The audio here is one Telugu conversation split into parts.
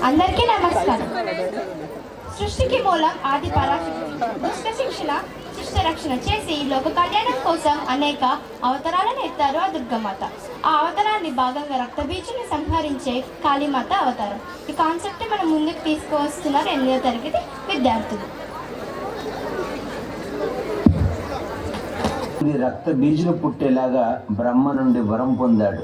అందరికీ నమస్కారం. సృష్టికి మూలం ఆది పరాశక్తి దుష్ట శిక్షణ శిష్ట రక్షణ చేసి లోక కళ్యాణం కోసం అనేక అవతారాలను ఎత్తారు ఆ దుర్గమాత. ఆ అవతారాన్ని భాగంగా రక్తబీజుని సంహరించే కాళీమాత అవతారం. ఈ కాన్సెప్ట్ మనం ముందుకు తీసుకువస్తున్నారు 8వ తరగతి విద్యార్థులు. రక్త బీజులు పుట్టేలాగా బ్రహ్మ నుండి వరం పొందాడు.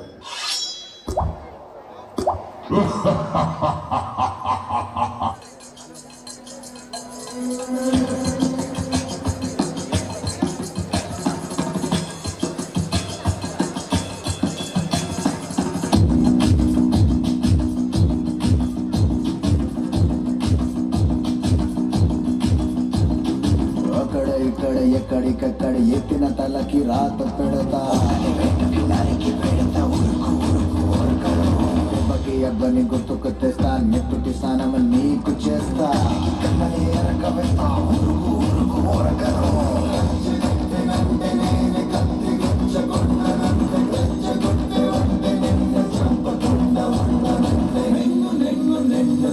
అక్కడ ఇక్కడ ఎక్కడికక్కడ ఎత్తిన తలకి రాత పెడతా అబ్బని గుర్తుకు తెస్తా నెత్తుటి స్నానం నీకు చేస్తా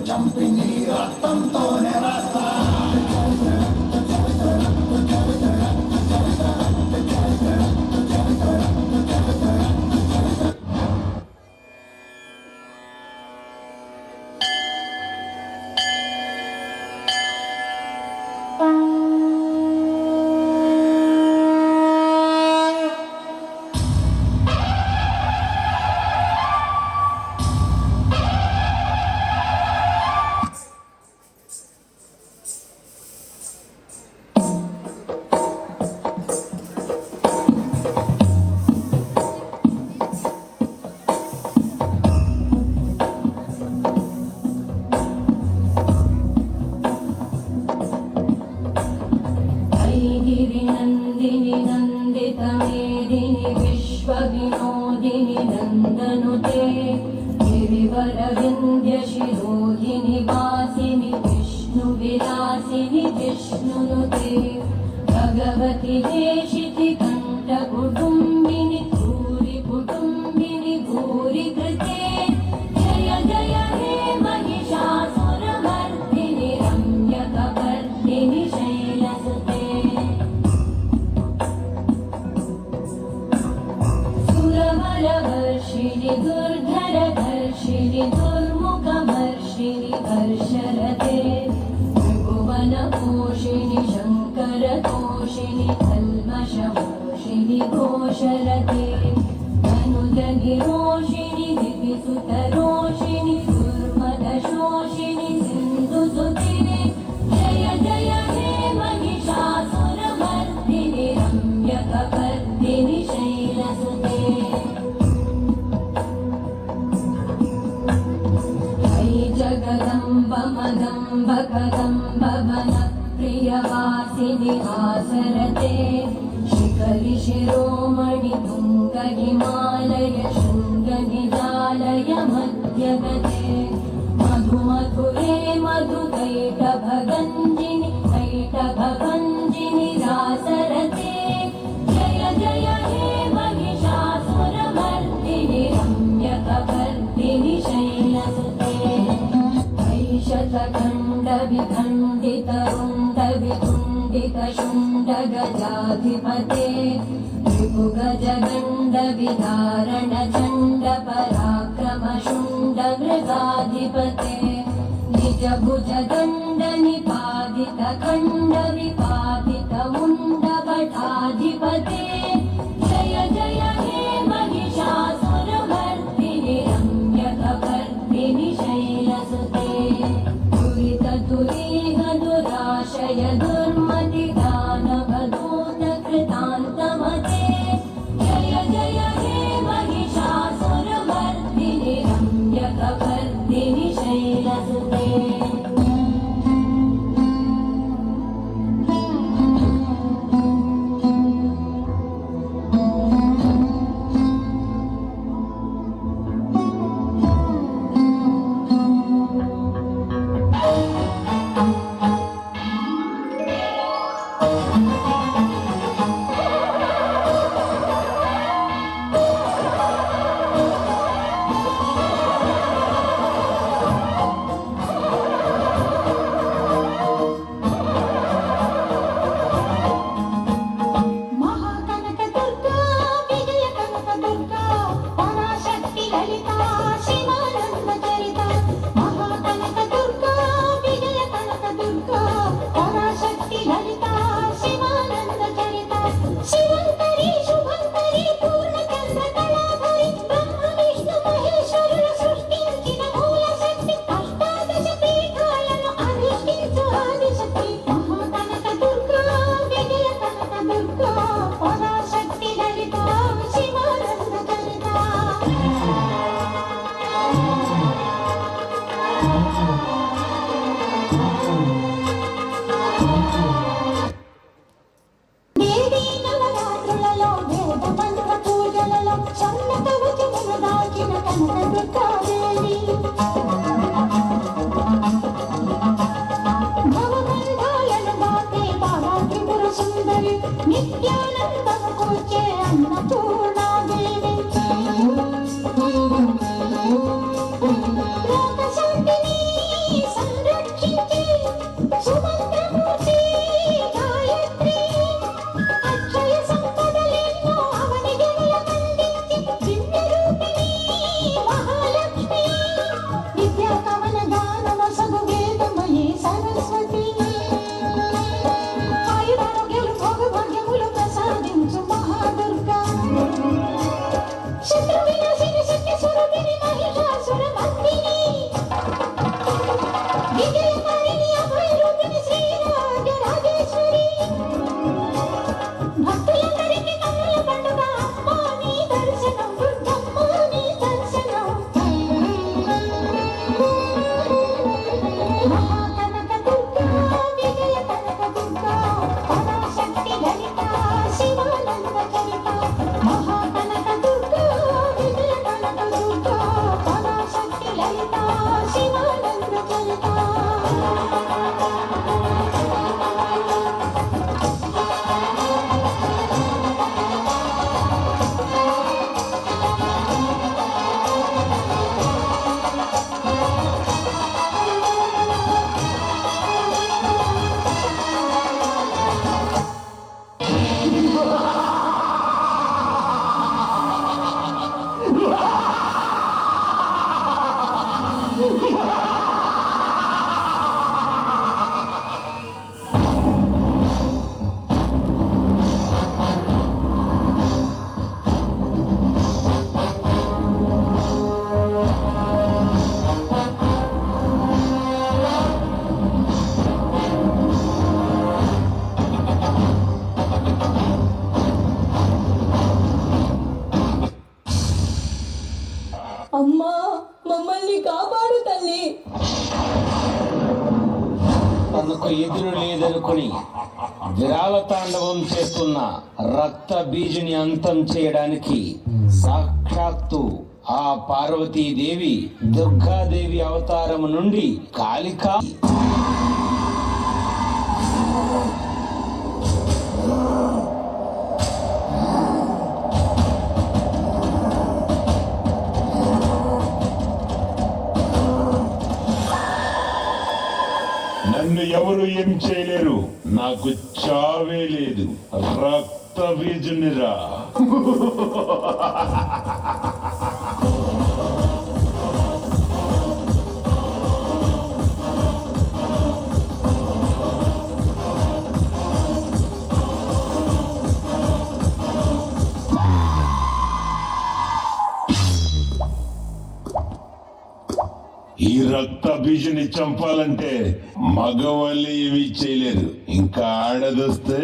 చంపి నీ రక్తంతోనే రాస్తా. नंदितमेदिनि विश्वविनोदिनि नन्दनुते गिरिवरविन्द्यशिरोहिणि वासिनि विष्णुविलासिनि जिष्णुनुते भगवति देशिति कण्ठकुटुम्बिनि भूरि कुटुम्बिनि भूरि कृते जय जय हे महिषासुरमर्दिनि रम्यकपर्दिनि शैलसुते सुरवरवर्षिणि दुर्धरधर्षिणि दुर्मुखवर्षिणि हर्षरते त्रिभुवनपोषिणि शङ्करतोषिणि कल्मषमोषिणि घोषरते धनुजनिरोषिणि दितिसुतरोषिणि दुर्मदशोषिणि सिन्धुसुते जय जय हे महिषासुरमर्दिनि रम्यकपर्दिनि शैलसुते जगदम्ब मदम्ब कदम्ब वन प्रियवासिनि आसरते शिखरि शिरोमणि तुङ्ग हिमालय शृङ्ग निजालय मध्यगते मधु मधुरे मधुकैटभगञ्जिनि कैटभगञ्जिनि रासरते जय जय हे महिषासुरमर्दिनि रम्यकपर्दिनि शैलसुते शतखण्डविखण्डितरुण्डवितुण्डितशुण्डगजाधिपते त्रिभुगजगण्डविधारणचण्ड पराक्रमशुण्डमृगाधिपते निजभुजदण्डनिपातितखण्डविपातितमुण्डभटाधिपते जय जय हे महिषासुरमर्दिनि रम्यकपर्दिनि शैलसुते दुरितुरीहदुराशय दुर्मति दानवदूतकृतान्तमते जय जय हे महिषासुरमर्दिनि रम्यकपर्दिनि शैलसुते లోకశాంతిని సంరక్షించే సుమంత్రమూర్తి గాయత్రి అక్షయ సంపదలెన్నో అవనిగనుల కందించి దివ్యరూపిణి మహాలక్ష్మి విద్యా కవన గానమ సగు వేదమయీ సరస్వతి ఆయురారోగ్యాలు భోగభాగ్యములు ప్రసాదించు మహాదుర్గా శత్రు వినాశిని శక్తి స్వరూపిణి మహిషాసుర మర్దిని విజయకారిణి అభయ రూపిణి శ్రీరాజరాజేశ్వరి భక్తులందరికీ కన్నుల పండుగ అమ్మా నీ దర్శనం దుర్గమ్మ నీ దర్శనం మహాకనక దుర్గా విజయ కనక దుర్గా పరాశక్తి లలిత శివానంద చరిత మహాకనక దుర్గా విజయ కనక దుర్గా పరాశక్తి లలిత శివానంద చరిత అమ్మా మమ్మల్ని కాపాడు తల్లి. తనకు ఎదురు లేదనుకుని విరాల తాండవం చేస్తున్న రక్త బీజుని అంతం చేయడానికి సాక్షాత్తు ఆ పార్వతీదేవి దుర్గాదేవి అవతారము నుండి కాళికా నన్ను ఎవరు ఏం చేయలేరు. నాకు చావే లేదు. రక్త బీజునిరా. ఈ రక్త బీజుని చంపాలంటే మగవాళ్ళు ఏమీ చేయలేరు. ఇంకా ఆడదొస్తే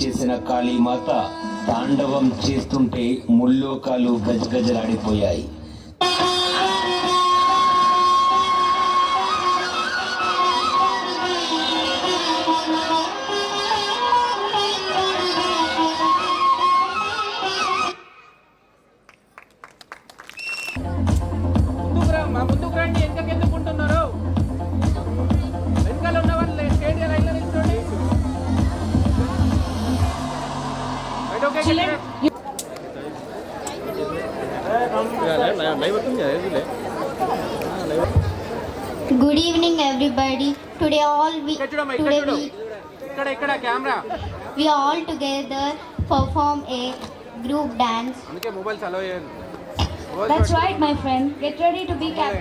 చేసిన కాళీమాత తాండవం చేస్తుంటే ముల్లోకాలు గజగజలాడిపోయాయి. ముందుకు రండి, ఎందుకుంటున్నారు? వెనకాల ఉన్న వాళ్ళు స్టేడియం లైన్లో నిల్చోండి. Good evening, everybody. Today ఇక్కడ camera we all together perform a group dance. అందుకే మొబైల్స్ అలో చేయండి. That's right, my friend. Get ready to be captain.